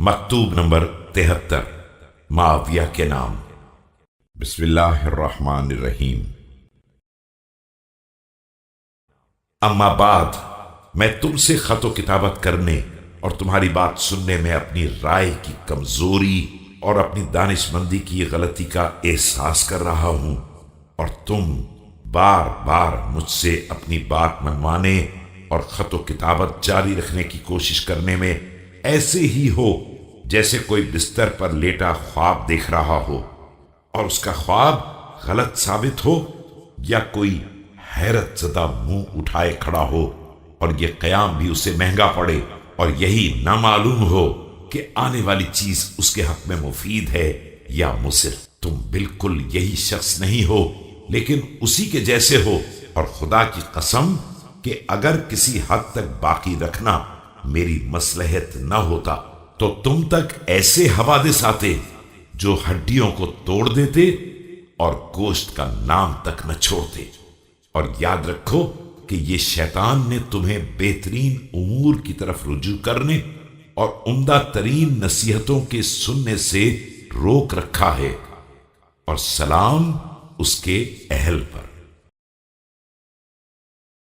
مکتوب نمبر 73 معاویہ کے نام۔ بسم اللہ الرحمن الرحیم۔ اما بعد، میں تم سے خط و کتابت کرنے اور تمہاری بات سننے میں اپنی رائے کی کمزوری اور اپنی دانش مندی کی غلطی کا احساس کر رہا ہوں، اور تم بار بار مجھ سے اپنی بات منوانے اور خط و کتابت جاری رکھنے کی کوشش کرنے میں ایسے ہی ہو جیسے کوئی بستر پر لیٹا خواب دیکھ رہا ہو اور اس کا خواب غلط ثابت ہو، یا کوئی حیرت زدہ منہ اٹھائے کھڑا ہو اور یہ قیام بھی اسے مہنگا پڑے، اور یہی نہ معلوم ہو کہ آنے والی چیز اس کے حق میں مفید ہے یا مضر۔ تم بالکل یہی شخص نہیں ہو، لیکن اسی کے جیسے ہو، اور خدا کی قسم کہ اگر کسی حد تک باقی رکھنا میری مصلحت نہ ہوتا تو تم تک ایسے حوادث آتے جو ہڈیوں کو توڑ دیتے اور گوشت کا نام تک نہ چھوڑتے۔ اور یاد رکھو کہ یہ شیطان نے تمہیں بہترین امور کی طرف رجوع کرنے اور عمدہ ترین نصیحتوں کے سننے سے روک رکھا ہے، اور سلام اس کے اہل پر۔